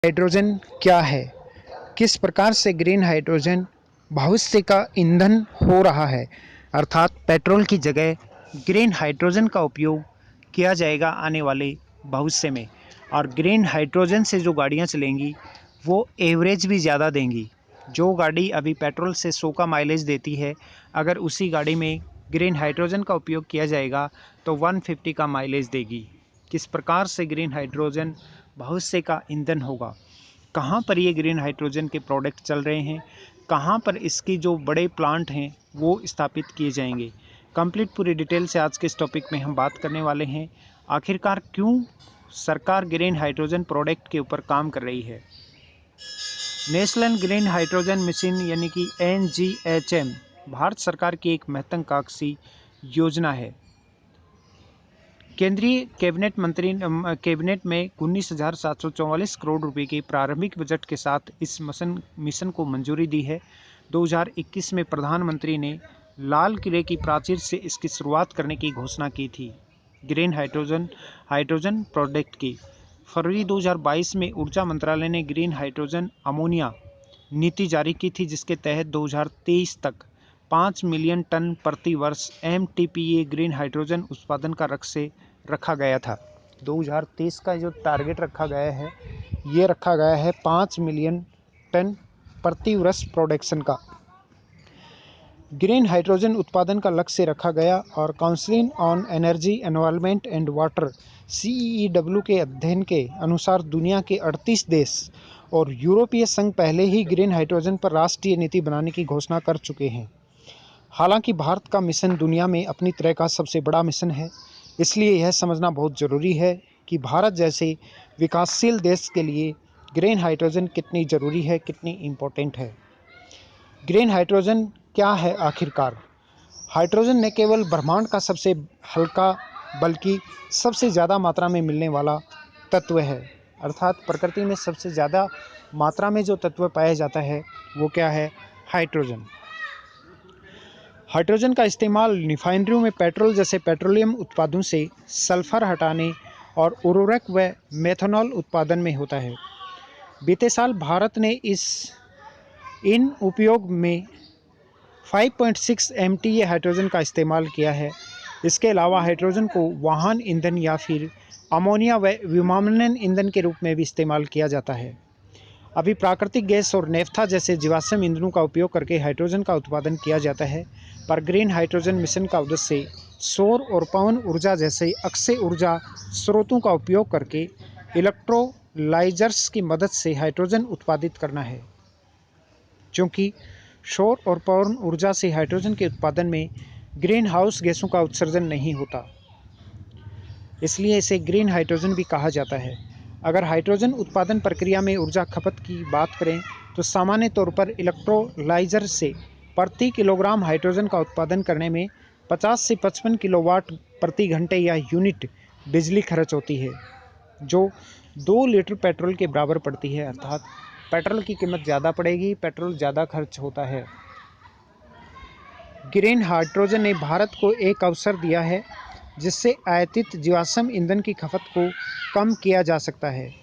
Hydrogen क्या है? किस प्रकार से ग्रीन हाइड्रोजन भविष्य का ईंधन हो रहा है, अर्थात पेट्रोल की जगह ग्रीन हाइड्रोजन का उपयोग किया जाएगा आने वाले भविष्य में। और ग्रीन हाइड्रोजन से जो गाड़ियां चलेंगी वो एवरेज भी ज़्यादा देंगी। जो गाड़ी अभी पेट्रोल से 100 का माइलेज देती है, अगर उसी गाड़ी में ग्रीन हाइड्रोजन का उपयोग किया जाएगा तो 150 का माइलेज देगी। किस प्रकार से ग्रीन हाइड्रोजन भविष्य का ईंधन होगा, कहाँ पर ये ग्रीन हाइड्रोजन के प्रोडक्ट चल रहे हैं, कहाँ पर इसकी जो बड़े प्लांट हैं वो स्थापित किए जाएंगे, कंप्लीट पूरी डिटेल से आज के इस टॉपिक में हम बात करने वाले हैं। आखिरकार क्यों सरकार ग्रीन हाइड्रोजन प्रोडक्ट के ऊपर काम कर रही है। नेशनल ग्रीन हाइड्रोजन मिशन यानी कि NGHM भारत सरकार की एक महत्वाकांक्षी योजना है। केंद्रीय कैबिनेट में 19,744 करोड़ रुपए के प्रारंभिक बजट के साथ इस मिशन को मंजूरी दी है। 2021 में प्रधानमंत्री ने लाल किले की प्राचीर से इसकी शुरुआत करने की घोषणा की थी। ग्रीन हाइड्रोजन प्रोडक्ट की फरवरी 2022 में ऊर्जा मंत्रालय ने ग्रीन हाइड्रोजन अमोनिया नीति जारी की थी, जिसके तहत 2023 तक 5 मिलियन टन प्रति वर्ष MTPA ग्रीन हाइड्रोजन उत्पादन का लक्ष्य रखा गया था। 2023 का जो टारगेट रखा गया है, ये रखा गया है 5 मिलियन टन प्रति वर्ष प्रोडक्शन का ग्रीन हाइड्रोजन उत्पादन का लक्ष्य रखा गया। और council on energy environment and water CEW के अध्ययन के अनुसार दुनिया के 38 देश और यूरोपीय संघ पहले ही ग्रीन हाइड्रोजन पर राष्ट्रीय नीति बनाने की घोषणा कर चुके हैं। हालांकि भारत का मिशन दुनिया में अपनी तरह का सबसे बड़ा मिशन है, इसलिए यह समझना बहुत ज़रूरी है कि भारत जैसे विकासशील देश के लिए ग्रीन हाइड्रोजन कितनी ज़रूरी है, कितनी इम्पोर्टेंट है। ग्रीन हाइड्रोजन क्या है आखिरकार? हाइड्रोजन न केवल ब्रह्मांड का सबसे हल्का बल्कि सबसे ज़्यादा मात्रा में मिलने वाला तत्व है। अर्थात प्रकृति में सबसे ज़्यादा मात्रा में जो तत्व पाया जाता है वो क्या है? हाइड्रोजन। हाइड्रोजन का इस्तेमाल रिफाइनरियों में पेट्रोल जैसे पेट्रोलियम उत्पादों से सल्फर हटाने और उर्वरक व मेथनॉल उत्पादन में होता है। बीते साल भारत ने इन उपयोग में 5.6 MTA हाइड्रोजन का इस्तेमाल किया है। इसके अलावा हाइड्रोजन को वाहन ईंधन या फिर अमोनिया व विमानन ईंधन के रूप में भी इस्तेमाल किया जाता है। अभी प्राकृतिक गैस और नेफ्था जैसे जीवाश्म ईंधनों का उपयोग करके हाइड्रोजन का उत्पादन किया जाता है, पर ग्रीन हाइड्रोजन मिशन का उद्देश्य सौर और पवन ऊर्जा जैसे अक्षय ऊर्जा स्रोतों का उपयोग करके इलेक्ट्रोलाइजर्स की मदद से हाइड्रोजन उत्पादित करना है। क्योंकि सौर और पवन ऊर्जा से हाइड्रोजन के उत्पादन में ग्रीन हाउस गैसों का उत्सर्जन नहीं होता, इसलिए इसे ग्रीन हाइड्रोजन भी कहा जाता है। अगर हाइड्रोजन उत्पादन प्रक्रिया में ऊर्जा खपत की बात करें तो सामान्य तौर पर इलेक्ट्रोलाइजर से प्रति किलोग्राम हाइड्रोजन का उत्पादन करने में 50 से 55 किलोवाट प्रति घंटे या यूनिट बिजली खर्च होती है, जो 2 लीटर पेट्रोल के बराबर पड़ती है। अर्थात पेट्रोल की कीमत ज़्यादा पड़ेगी, पेट्रोल ज़्यादा खर्च होता है। ग्रीन हाइड्रोजन ने भारत को एक अवसर दिया है जिससे आयातित जीवाश्म ईंधन की खपत को कम किया जा सकता है।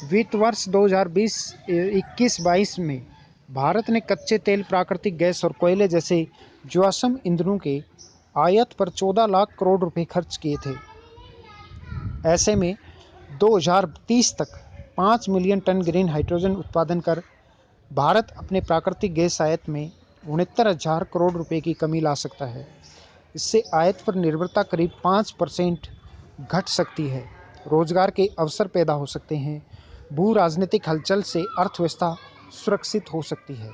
वित्त वर्ष 2021-22 में भारत ने कच्चे तेल, प्राकृतिक गैस और कोयले जैसे जीवाश्म ईंधनों के आयात पर 14 लाख करोड़ रुपए खर्च किए थे। ऐसे में 2030 तक 5 मिलियन टन ग्रीन हाइड्रोजन उत्पादन कर भारत अपने प्राकृतिक गैस आयात में 69,000 करोड़ रुपए की कमी ला सकता है। इससे आयात पर निर्भरता करीब 5% घट सकती है। रोजगार के अवसर पैदा हो सकते हैं। भू राजनीतिक हलचल से अर्थव्यवस्था सुरक्षित हो सकती है।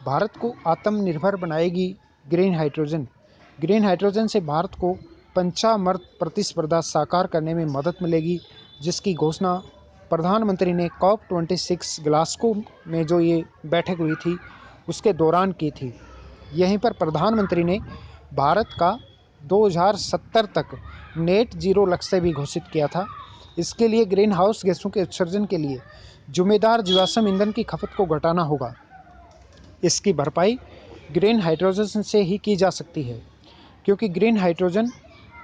भारत को आत्मनिर्भर बनाएगी ग्रीन हाइड्रोजन। ग्रीन हाइड्रोजन से भारत को पंचामर्त प्रतिस्पर्धा साकार करने में मदद मिलेगी, जिसकी घोषणा प्रधानमंत्री ने COP26 ग्लासगो में जो ये बैठक हुई थी उसके दौरान की थी। यहीं पर प्रधानमंत्री ने भारत का 2070 तक नेट जीरो लक्ष्य भी घोषित किया था। इसके लिए ग्रीन हाउस गैसों के उत्सर्जन के लिए जिम्मेदार जीवाश्म ईंधन की खपत को घटाना होगा। इसकी भरपाई ग्रीन हाइड्रोजन से ही की जा सकती है, क्योंकि ग्रीन हाइड्रोजन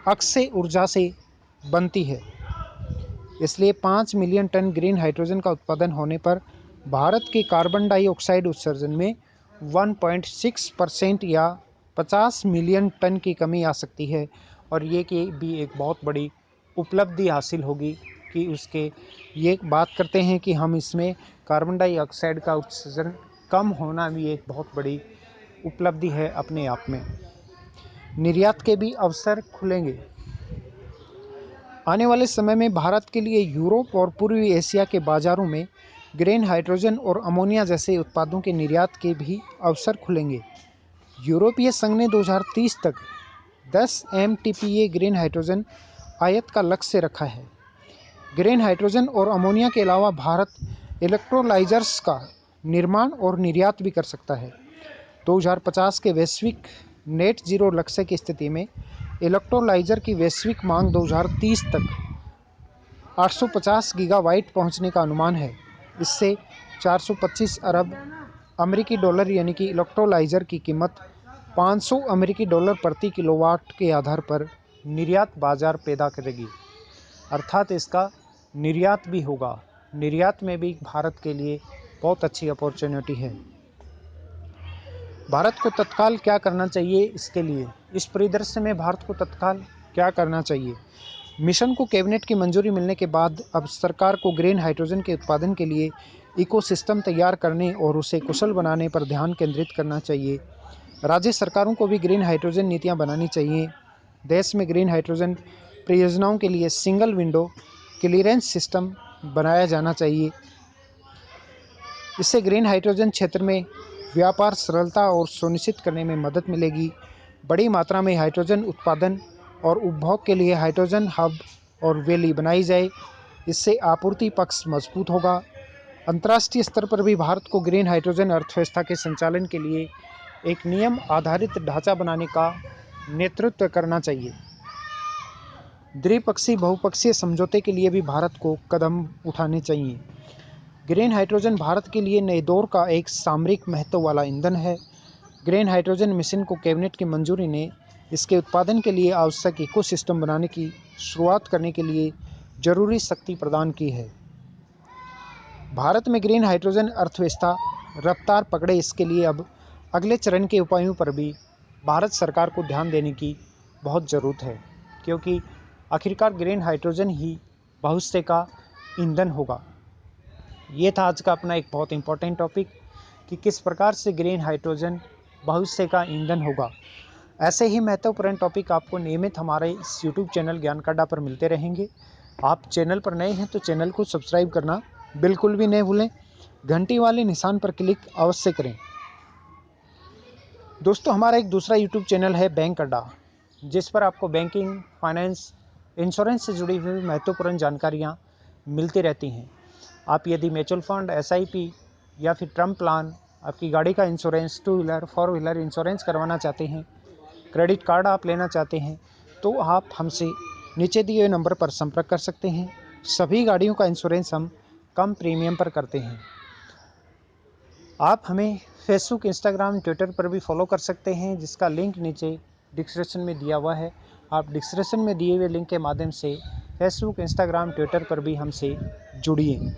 अक्षय ऊर्जा से बनती है। इसलिए 5 मिलियन टन ग्रीन हाइड्रोजन का उत्पादन होने पर भारत के कार्बन डाइऑक्साइड उत्सर्जन में 1.6% या 50 मिलियन टन की कमी आ सकती है। और ये कि भी एक बहुत बड़ी उपलब्धि हासिल होगी कि उसके ये बात करते हैं कि हम इसमें कार्बन डाइऑक्साइड का उत्सर्जन कम होना भी एक बहुत बड़ी उपलब्धि है अपने आप में। निर्यात के भी अवसर खुलेंगे। आने वाले समय में भारत के लिए यूरोप और पूर्वी एशिया के बाज़ारों में ग्रीन हाइड्रोजन और अमोनिया जैसे उत्पादों के निर्यात के भी अवसर खुलेंगे। यूरोपीय संघ ने 2030 तक 10 MTPA ग्रीन हाइड्रोजन आयात का लक्ष्य रखा है। ग्रीन हाइड्रोजन और अमोनिया के अलावा भारत इलेक्ट्रोलाइजर्स का निर्माण और निर्यात भी कर सकता है। 2050 के वैश्विक नेट जीरो लक्ष्य की स्थिति में इलेक्ट्रोलाइजर की वैश्विक मांग 2030 तक 850 गीगावाट पहुंचने का अनुमान है। इससे 425 अरब अमेरिकी डॉलर यानी कि इलेक्ट्रोलाइजर की कीमत $500 प्रति किलोवाट के आधार पर निर्यात बाजार पैदा करेगी। अर्थात इसका निर्यात भी होगा। निर्यात में भी भारत के लिए बहुत अच्छी अपॉर्चुनिटी है। भारत को तत्काल क्या करना चाहिए इसके लिए, इस परिदृश्य में भारत को तत्काल क्या करना चाहिए। मिशन को कैबिनेट की मंजूरी मिलने के बाद अब सरकार को ग्रीन हाइड्रोजन के उत्पादन के लिए इकोसिस्टम तैयार करने और उसे कुशल बनाने पर ध्यान केंद्रित करना चाहिए। राज्य सरकारों को भी ग्रीन हाइड्रोजन नीतियां बनानी चाहिए। देश में ग्रीन हाइड्रोजन परियोजनाओं के लिए सिंगल विंडो क्लीयरेंस सिस्टम बनाया जाना चाहिए। इससे ग्रीन हाइड्रोजन क्षेत्र में व्यापार सरलता और सुनिश्चित करने में मदद मिलेगी। बड़ी मात्रा में हाइड्रोजन उत्पादन और उपभोग के लिए हाइड्रोजन हब और वैली बनाई जाए। इससे आपूर्ति पक्ष मजबूत होगा। अंतर्राष्ट्रीय स्तर पर भी भारत को ग्रीन हाइड्रोजन अर्थव्यवस्था के संचालन के लिए एक नियम आधारित ढांचा बनाने का नेतृत्व करना चाहिए। द्विपक्षीय बहुपक्षीय समझौते के लिए भी भारत को कदम उठाने चाहिए। ग्रीन हाइड्रोजन भारत के लिए नए दौर का एक सामरिक महत्व वाला ईंधन है। ग्रीन हाइड्रोजन मिशन को कैबिनेट की मंजूरी ने इसके उत्पादन के लिए आवश्यक इकोसिस्टम बनाने की शुरुआत करने के लिए जरूरी शक्ति प्रदान की है। भारत में ग्रीन हाइड्रोजन अर्थव्यवस्था रफ्तार पकड़े, इसके लिए अब अगले चरण के उपायों पर भी भारत सरकार को ध्यान देने की बहुत ज़रूरत है, क्योंकि आखिरकार ग्रीन हाइड्रोजन ही भविष्य का ईंधन होगा। ये था आज का अपना एक बहुत इम्पोर्टेंट टॉपिक कि किस प्रकार से ग्रीन हाइड्रोजन भविष्य का ईंधन होगा। ऐसे ही महत्वपूर्ण टॉपिक आपको नियमित हमारे इस यूट्यूब चैनल ज्ञान का अड्डा पर मिलते रहेंगे। आप चैनल पर नए हैं तो चैनल को सब्सक्राइब करना बिल्कुल भी नहीं भूलें। घंटी वाले निशान पर क्लिक अवश्य करें। दोस्तों, हमारा एक दूसरा यूट्यूब चैनल है बैंक अड्डा, जिस पर आपको बैंकिंग, फाइनेंस, इंश्योरेंस से जुड़ी हुई महत्वपूर्ण जानकारियाँ मिलती रहती हैं। आप यदि म्यूचुअल फंड, SIP या फिर टर्म प्लान, आपकी गाड़ी का इंश्योरेंस, 2 व्हीलर 4 व्हीलर इंश्योरेंस करवाना चाहते हैं, क्रेडिट कार्ड आप लेना चाहते हैं, तो आप हमसे नीचे दिए हुए नंबर पर संपर्क कर सकते हैं। सभी गाड़ियों का इंश्योरेंस हम कम प्रीमियम पर करते हैं। आप हमें फेसबुक, इंस्टाग्राम, ट्विटर पर भी फॉलो कर सकते हैं, जिसका लिंक नीचे डिस्क्रिप्शन में दिया हुआ है। आप डिस्क्रिप्शन में दिए हुए लिंक के माध्यम से फेसबुक, इंस्टाग्राम, ट्विटर पर भी हमसे जुड़िए।